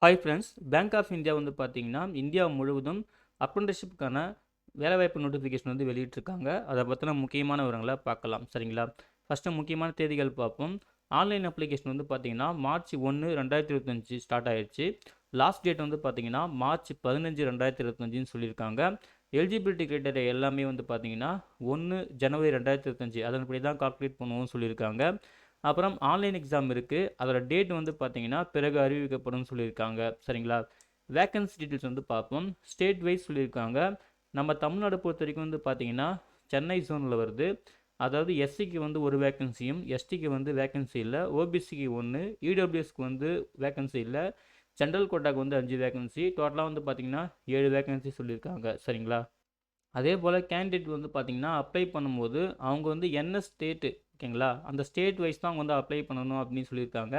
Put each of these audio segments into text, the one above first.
Hi friends, Bank of India வந்து பார்த்தீங்கன்னா, India முழுவதும் அப்ரெண்டிஸ்ஷிப்க்கான வேலைவாய்ப்பு நோட்டிஃபிகேஷன் வந்து வெளியிட்டிருக்காங்க. அத பத்தின முக்கியமான விவரங்கள பார்க்கலாம். சரிங்களா? ஃபர்ஸ்ட்டு முக்கியமான தேதிகள் பார்ப்போம். ஆன்லைன் அப்ளிகேஷன் வந்து பார்த்தீங்கன்னா, மார்ச் 1, 2025 ஸ்டார்ட் ஆயிருச்சு. லாஸ்ட் டேட் வந்து பார்த்தீங்கன்னா, மார்ச் 15, 2025ன்னு சொல்லியிருக்காங்க. எலிஜிபிலிட்டி கிரைட்டீரியா எல்லாமே வந்து பார்த்தீங்கன்னா, 1 ஜனவரி 2025 அதன்படி தான் கால்குலேட் பண்ணுவோம்னு சொல்லியிருக்காங்க. அப்புறம் ஆன்லைன் எக்ஸாம் இருக்குது. அதோட டேட் வந்து பார்த்தீங்கன்னா பிறகு அறிவிக்கப்படும் சொல்லியிருக்காங்க. சரிங்களா? வேக்கன்சி டீட்டெயில்ஸ் வந்து பார்ப்போம். ஸ்டேட் வைஸ் சொல்லியிருக்காங்க. நம்ம தமிழ்நாடு பொறுத்த வரைக்கும் வந்து பார்த்தீங்கன்னா சென்னை ஜோனில் வருது. அதாவது எஸ்சிக்கு வந்து ஒரு வேக்கன்சியும், எஸ்டிக்கு வந்து வேக்கன்சி இல்லை, ஓபிசிக்கு ஒன்று, இடபிள்யூஎஸ்க்கு வந்து வேக்கன்சி இல்லை, ஜென்ரல் கோட்டாக்கு வந்து 5 வேக்கன்சி, டோட்டலாக வந்து பார்த்தீங்கன்னா 7 வேக்கன்சி சொல்லியிருக்காங்க. சரிங்களா? அதே போல் கேண்டிடேட் வந்து பார்த்தீங்கன்னா அப்ளை பண்ணும்போது அவங்க வந்து என்ன ஸ்டேட்டு, ஓகேங்களா, அந்த ஸ்டேட் வைஸ் தான் அவங்க வந்து அப்ளை பண்ணணும் அப்படின்னு சொல்லியிருக்காங்க.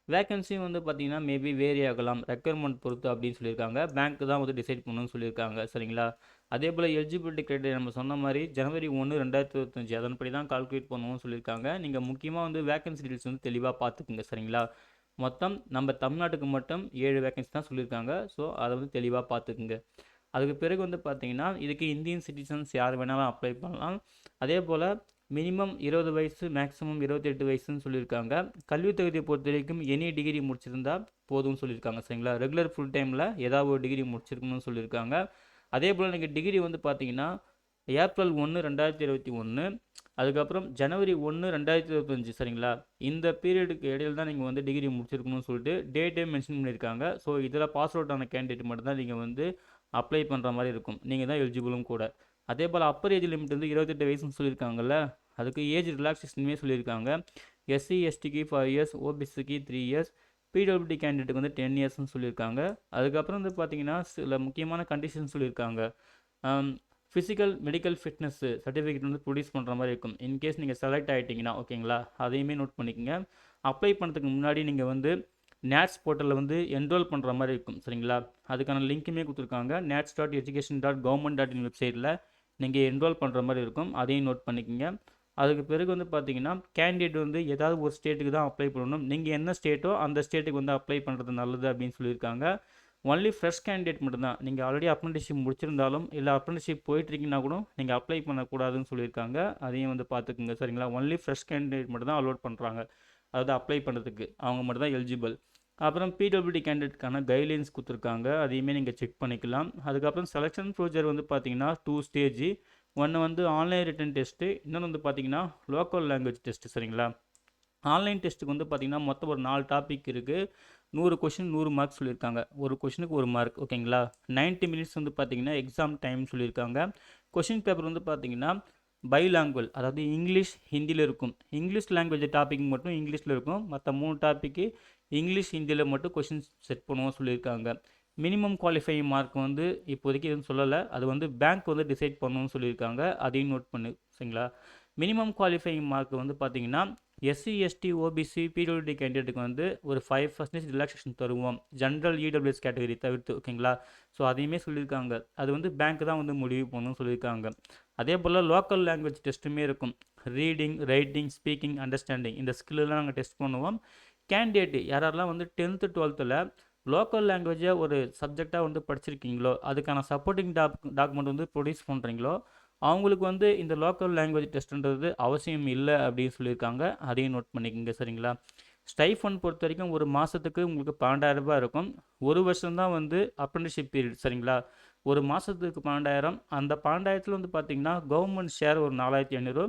வேகன்சியும் வந்து பார்த்தீங்கன்னா மேபி வேரி ஆகலாம், ரெக்குயர்மெண்ட் பொறுத்து அப்படின்னு சொல்லியிருக்காங்க. பேங்க் தான் வந்து டிசைட் பண்ணணும்னு சொல்லியிருக்காங்க. சரிங்களா? அதே போல் எலிஜிபிலிட்டி கிரைட்டீரியா நம்ம சொன்ன மாதிரி ஜனவரி 1, 2025 அதன்படி தான் கால்குலேட் பண்ணுவோம்னு சொல்லியிருக்காங்க. நீங்கள் முக்கியமாக வந்து வேகன்சி டீல்ஸ் வந்து தெளிவாக பார்த்துக்குங்க. சரிங்களா? மொத்தம் நம்ம தமிழ்நாட்டுக்கு மட்டும் 7 வேகன்சி தான் சொல்லியிருக்காங்க. ஸோ அதை வந்து தெளிவாக பார்த்துக்குங்க. அதுக்கு பிறகு வந்து பார்த்தீங்கன்னா இதுக்கு இந்தியன் சிட்டிசன்ஸ் யார் வேணாலும் அப்ளை பண்ணலாம். அதே போல் மினிமம் 20 வயசு, மேக்ஸிமம் 28 வயசுன்னு சொல்லியிருக்காங்க. கல்வி தகுதியை பொறுத்த வரைக்கும் எனி டிகிரி முடிச்சிருந்தா போதும்னு சொல்லியிருக்காங்க. சரிங்களா? ரெகுலர் ஃபுல் டைமில் ஏதாவது ஒரு டிகிரி முடிச்சிருக்கணும்னு சொல்லியிருக்காங்க. அதே போல் நீங்கள் டிகிரி வந்து பார்த்தீங்கன்னா ஏப்ரல் 1, 2021, அதுக்கப்புறம் ஜனவரி 1, 2025, சரிங்களா? இந்த பீரியடுக்கு இடையில தான் நீங்கள் வந்து டிகிரி முடிச்சிருக்கணும்னு சொல்லிட்டு டேட்டே மென்ஷன் பண்ணியிருக்காங்க. ஸோ இதில் பாஸ் அவுட் ஆன கேண்டிடேட் மட்டும் தான் நீங்கள் வந்து அப்ளை பண்ணுற மாதிரி இருக்கும். நீங்கள் தான் எலிஜிபிளும் கூட. அதே போல் அப்பர் ஏஜ் லிமிட் வந்து 28 வயசுன்னு சொல்லியிருக்காங்கல்ல, அதுக்கு ஏஜ் ரிலாக்ஸேஷனுமே சொல்லியிருக்காங்க. எஸ்சி எஸ்டிக்கு 5 இயர்ஸ், ஓபிசிக்கு 3 இயர்ஸ், பிடபிள்யூடி கேண்டிடேட்டுக்கு வந்து 10 இயர்ஸ்னு சொல்லியிருக்காங்க. அதுக்கப்புறம் வந்து பார்த்தீங்கன்னா சில முக்கியமான கண்டிஷன் சொல்லியிருக்காங்க. ஃபிசிக்கல் மெடிக்கல் ஃபிட்னஸ் சர்டிஃபிகேட் வந்து ப்ரொடியூஸ் பண்ணுற மாதிரி இருக்கும். இன்கேஸ் நீங்கள் செலக்ட் ஆகிட்டிங்கன்னா, ஓகேங்களா, அதையுமே நோட் பண்ணிக்கோங்க. அப்ளை பண்ணுறதுக்கு முன்னாடி நீங்கள் வந்து நேட்ஸ் போர்ட்டலில் வந்து என்ரோல் பண்ணுற மாதிரி இருக்கும். சரிங்களா? அதுக்கான லிங்க்குமே கொடுத்துருக்காங்க. nats.education.government.in வெப்சைட்டில் நீங்கள் என்ரோல் பண்ணுற மாதிரி இருக்கும். அதையும் நோட் பண்ணிக்கோங்க. அதுக்கு பிறகு வந்து பார்த்தீங்கன்னா கேண்டிடேட் வந்து ஏதாவது ஒரு ஸ்டேட்டுக்கு தான் அப்ளை பண்ணணும். நீங்கள் என்ன ஸ்டேட்டோ அந்த ஸ்டேட்டுக்கு வந்து அப்ளை பண்ணுறது நல்லது அப்படின்னு சொல்லியிருக்காங்க. ஒன்லி ஃப்ரெஷ் கேண்டிடேட் மட்டும்தான். நீங்கள் ஆல்ரெடி அப்ரெண்டிஸ்ஷிப் முடிச்சிருந்தாலும் இல்லை அப்ரெண்டிஸ்ஷிப் போயிட்டுருக்கீங்கன்னா கூட நீங்கள் அப்ளை பண்ணக்கூடாதுன்னு சொல்லியிருக்காங்க. அதையும் வந்து பார்த்துக்குங்க. சரிங்களா? ஒன்லி ஃப்ரெஷ் கேண்டிடேட் மட்டும் தான் அலோட் பண்ணுறாங்க. அதாவது அப்ளை பண்ணுறதுக்கு அவங்க மட்டும் தான் எலிஜிபிள். அப்புறம் பிடபிள்யூடி கேண்டிடேட்கான கைட்லைன்ஸ் கொடுத்துருக்காங்க. அதையுமே நீங்கள் செக் பண்ணிக்கலாம். அதுக்கப்புறம் செலெக்ஷன் ப்ரொசீஜர் வந்து பார்த்தீங்கன்னா 2 ஸ்டேஜ். ஒன்று வந்து ஆன்லைன் ரிட்டன் டெஸ்ட்டு, இன்னொன்று வந்து பார்த்தீங்கன்னா லோக்கல் லாங்குவேஜ் டெஸ்ட்டு. சரிங்களா? ஆன்லைன் டெஸ்ட்டுக்கு வந்து பார்த்தீங்கன்னா மொத்தம் ஒரு 4 டாபிக் இருக்குது. 100 கொஷின் 100 மார்க் சொல்லியிருக்காங்க. ஒரு கொஷினுக்கு 1 மார்க், ஓகேங்களா? 90 மினிட்ஸ் வந்து பார்த்தீங்கன்னா எக்ஸாம் டைம் சொல்லியிருக்காங்க. கொஷின் பேப்பர் வந்து பார்த்தீங்கன்னா பைலாங்குவல், அதாவது இங்கிலீஷ் ஹிந்தியில் இருக்கும். இங்கிலீஷ் லாங்குவேஜ் டாபிக் மட்டும் இங்கிலீஷில் இருக்கும். மற்ற 3 டாப்பிக்கு இங்கிலீஷ் ஹிந்தியில் மட்டும் கொஷின்ஸ் செட் பண்ணுவோம் சொல்லியிருக்காங்க. மினிமம் குவாலிஃபைங் மார்க் வந்து இப்போதைக்கு எதுவும் சொல்லலை. அது வந்து பேங்க் வந்து டிசைட் பண்ணணும்னு சொல்லியிருக்காங்க. அதையும் நோட் பண்ணு, சரிங்களா? மினிமம் குவாலிஃபைங் மார்க் வந்து பார்த்தீங்கன்னா எஸ்சி எஸ்டி ஓபிசி பிடபிள்யூடி கேண்டிடேட்டுக்கு வந்து ஒரு 5% ரிலாக்ஸேஷன் தருவோம், ஜென்ரல் இடபிள்யூஎஸ் கேட்டகரி தவிர்த்து, ஓகேங்களா? ஸோ அதையுமே சொல்லியிருக்காங்க. அது வந்து பேங்க் தான் வந்து முடிவு பண்ணணும்னு சொல்லியிருக்காங்க. அதே போல் லோக்கல் லாங்குவேஜ் டெஸ்ட்டுமே இருக்கும். ரீடிங், ரைட்டிங், ஸ்பீக்கிங், அண்டர்ஸ்டாண்டிங் இந்த ஸ்கில்லாம் நாங்கள் டெஸ்ட் பண்ணுவோம். கேண்டிடேட் யாரெல்லாம் வந்து 10th 12th லோக்கல் லாங்குவேஜை ஒரு சப்ஜெக்டாக வந்து படிச்சிருக்கீங்களோ, அதுக்கான சப்போர்ட்டிங் டாக்குமெண்ட் வந்து ப்ரொடியூஸ் பண்ணுறீங்களோ, அவங்களுக்கு வந்து இந்த லோக்கல் லாங்குவேஜ் டெஸ்ட்டுன்றது அவசியம் இல்லை அப்படின்னு சொல்லியிருக்காங்க. அதையும் நோட் பண்ணிக்கோங்க. சரிங்களா? ஸ்டைஃபண்ட் பொறுத்த வரைக்கும் ஒரு மாதத்துக்கு உங்களுக்கு 12,000 இருக்கும். ஒரு வருஷம் தான் வந்து அப்ரெண்டிஸ்ஷிப் பீரியட். சரிங்களா? ஒரு மாதத்துக்கு 12,000. அந்த 12,000 வந்து பார்த்தீங்கன்னா கவர்மெண்ட் ஷேர் ஒரு 4,500,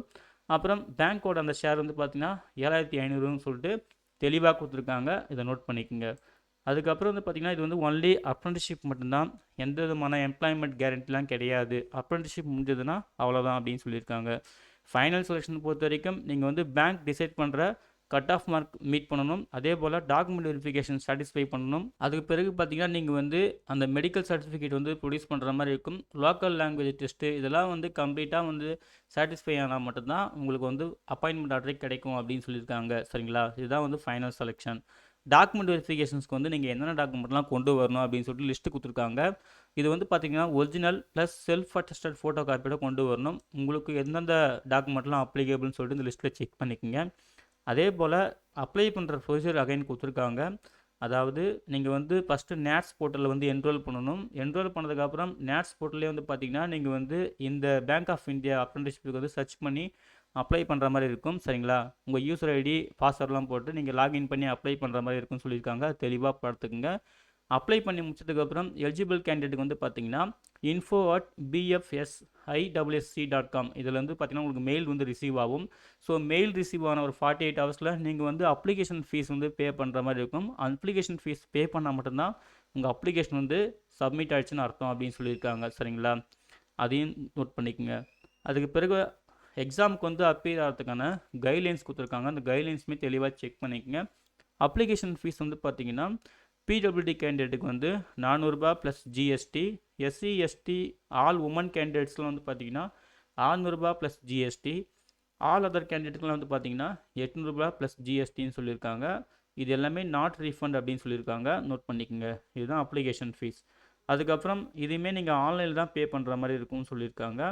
அப்புறம் பேங்க்கோட அந்த ஷேர் வந்து பார்த்தீங்கன்னா 7,500ன்னு சொல்லிட்டு தெளிவாக கொடுத்துருக்காங்க. இதை நோட் பண்ணிக்கோங்க. அதுக்கப்புறம் வந்து பார்த்திங்கன்னா இது வந்து ஒன்லி அப்ரெண்டிஸ்ஷிப் மட்டும்தான். எந்த விதமான எம்ப்ளாய்மெண்ட் கேரண்டிலாம் கிடையாது. அப்ரெண்டிஸ்ஷிப் முடிஞ்சதுன்னா அவ்வளோதான் அப்படின்னு சொல்லியிருக்காங்க. ஃபைனல் செலெக்ஷன் பொறுத்த வரைக்கும் நீங்கள் வந்து பேங்க் டிசைட் பண்ணுற கட் ஆஃப் மார்க் மீட் பண்ணணும். அதே போல் டாக்குமெண்ட் வெரிஃபிகேஷன் சாட்டிஸ்ஃபை பண்ணணும். அதுக்கு பிறகு பார்த்தீங்கன்னா நீங்கள் வந்து அந்த மெடிக்கல் சர்டிஃபிகேட் வந்து ப்ரொடியூஸ் பண்ணுற மாதிரி இருக்கும். லோக்கல் லாங்குவேஜ் டெஸ்ட்டு இதெல்லாம் வந்து கம்ப்ளீட்டாக வந்து சாட்டிஸ்ஃபை ஆனால் மட்டும்தான் உங்களுக்கு வந்து அப்பாயின்மெண்ட் ஆர்டரே கிடைக்கும் அப்படின்னு சொல்லியிருக்காங்க. சரிங்களா? இதுதான் வந்து ஃபைனல் செலெக்ஷன். டாக்குமெண்ட் வெரிஃபிகேஷன்ஸ்க்கு வந்து நீங்கள் என்னென்ன டாக்குமெண்ட்லாம் கொண்டு வரணும் அப்படின்னு சொல்லிட்டு லிஸ்ட்டு கொடுத்துருக்காங்க. இது வந்து பார்த்தீங்கன்னா original plus self attested photo காப்பியோட கொண்டு வரணும். உங்களுக்கு எந்தெந்த டாக்குமெண்ட்லாம் அப்ளிகேபிள்னு சொல்லிட்டு இந்த லிஸ்ட்டில் செக் பண்ணிக்கோங்க. அதே போல் அப்ளை பண்ணுற ப்ரொசீஜர் அகைன் கொடுத்துருக்காங்க. அதாவது நீங்கள் வந்து ஃபஸ்ட்டு நேட்ஸ் போர்ட்டலில் வந்து என்ரோல் பண்ணணும். என்ரோல் பண்ணதுக்கப்புறம் நேட்ஸ் போர்ட்டல்லே வந்து பார்த்தீங்கன்னா, நீங்கள் வந்து இந்த பேங்க் ஆஃப் இந்தியா அப்ரெண்டிஸ்ஷிப்புக்கு வந்து சர்ச் பண்ணி அப்ளை பண்ணுற மாதிரி இருக்கும். சரிங்களா? உங்கள் யூசர் ஐடி பாஸ்வேர்ட்லாம் போட்டு நீங்கள் லாகின் பண்ணி அப்ளை பண்ணுற மாதிரி இருக்கும்னு சொல்லியிருக்காங்க. தெளிவாக பார்த்துக்குங்க. அப்ளை பண்ணி முடிச்சதுக்கப்புறம் எலிஜிபிள் கேண்டிடேட்டுக்கு வந்து பார்த்தீங்கன்னா info@bfsiwsc.com இதில் வந்து பார்த்தீங்கன்னா உங்களுக்கு மெயில் வந்து ரிசீவ் ஆகும். ஸோ மெயில் ரிசீவ் ஆன ஒரு 48 ஹவர்ஸில் நீங்கள் வந்து அப்ளிகேஷன் ஃபீஸ் வந்து பே பண்ணுற மாதிரி இருக்கும். அப்ளிகேஷன் ஃபீஸ் பே பண்ணால் மட்டும்தான் உங்கள் அப்ளிகேஷன் வந்து சப்மிட் ஆயிடுச்சுன்னு அர்த்தம் அப்படின்னு சொல்லியிருக்காங்க. சரிங்களா? அதையும் நோட் பண்ணிக்கோங்க. அதுக்கு பிறகு எக்ஸாமுக்கு வந்து அப்பியர் ஆகிறதுக்கான கைட்லைன்ஸ் கொடுத்துருக்காங்க. அந்த கைட்லைன்ஸுமே தெளிவாக செக் பண்ணிக்கோங்க. அப்ளிகேஷன் ஃபீஸ் வந்து பார்த்தீங்கன்னா பிடபிள்யூடி கேண்டிடேட்டுக்கு வந்து ரூ. 400 plus GST, SC ST all women கேண்டிடேட்ஸ்லாம் வந்து பார்த்தீங்கன்னா ரூ. 600 ப்ளஸ் ஜிஎஸ்டி, ஆல் அதர் கேண்டிடேட்டுக்குலாம் வந்து பார்த்தீங்கன்னா ரூ. 800 ப்ளஸ் ஜிஎஸ்டின்னு சொல்லியிருக்காங்க. இது எல்லாமே நாட் ரீஃபண்ட் அப்படின்னு சொல்லியிருக்காங்க. நோட் பண்ணிக்கோங்க. இதுதான் அப்ளிகேஷன் ஃபீஸ். அதுக்கப்புறம் இதையுமே நீங்கள் ஆன்லைனில் தான் பே பண்ணுற மாதிரி இருக்கும்னு சொல்லியிருக்காங்க.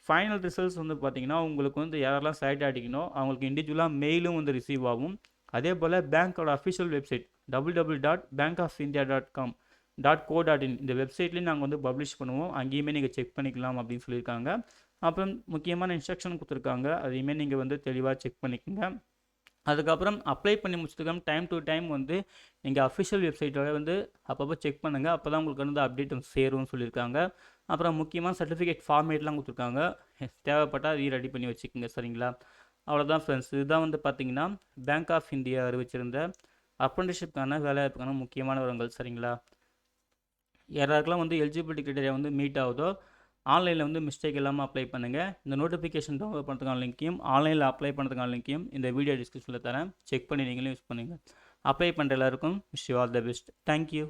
ஃபைனல் ரிசல்ட்ஸ் வந்து பார்த்தீங்கன்னா உங்களுக்கு வந்து யாரெல்லாம் செலக்ட் ஆகிக்கணும் அவங்களுக்கு இண்டிவிஜுவலாக மெயிலும் வந்து ரிசீவ் ஆகும். அதே போல் பேங்க்கோட அஃபிஷியல் வெப்சைட் www.bankofIndia.com.co.in இந்த வெப்சைட்லேயும் நாங்கள் வந்து பப்ளிஷ் பண்ணுவோம். அங்கேயுமே நீங்கள் செக் பண்ணிக்கலாம் அப்படின்னு சொல்லியிருக்காங்க. அப்புறம் முக்கியமான இன்ஸ்ட்ரக்ஷன் கொடுத்துருக்காங்க. அதையுமே நீங்கள் வந்து தெளிவாக செக் பண்ணிக்கோங்க. அதுக்கப்புறம் அப்ளை பண்ணி முடிச்சதுக்கப்புறம் டைம் டு டைம் வந்து நீங்கள் அஃபிஷியல் வெப்சைட்டோட வந்து அப்பப்போ செக் பண்ணுங்கள். அப்போ தான் உங்களுக்கு வந்து அப்டேட் வந்து சேரும்னு சொல்லியிருக்காங்க. அப்புறம் முக்கியமான சர்டிஃபிகேட் ஃபார்மேட்லாம் கொடுத்துருக்காங்க. தேவைப்பட்டால் அதையும் ரெடி பண்ணி வச்சுக்கோங்க. சரிங்களா? அவ்வளோதான் ஃப்ரெண்ட்ஸ். இதுதான் வந்து பார்த்தீங்கன்னா பேங்க் ஆஃப் இந்தியா அறிவிச்சிருந்த அப்ரெண்டிஸ்ஷிப்கான வேலைவாய்ப்புக்கான முக்கியமான விவரங்கள். சரிங்களா? யாராருக்கெல்லாம் வந்து எலிஜிபிலிட்டி கிரைட்டீரியா வந்து மீட் ஆகுதோ ஆன்லைனில் வந்து மிஸ்டேக் இல்லாமல் அப்ளை பண்ணுங்கள். இந்த நோட்டிஃபிகேஷன் டவுன்லோட் பண்ணுறதுக்கான லிங்க்கையும் ஆன்லைனில் அப்ளை பண்ணுறதுக்கான லிங்க்கையும் இந்த வீடியோ டிஸ்கிரிப்ஷனில் தரேன். செக் பண்ணி நீங்களும் யூஸ் பண்ணுங்கள். அப்ளை பண்ணுற எல்லாருக்கும் wish you all the best. Thank you.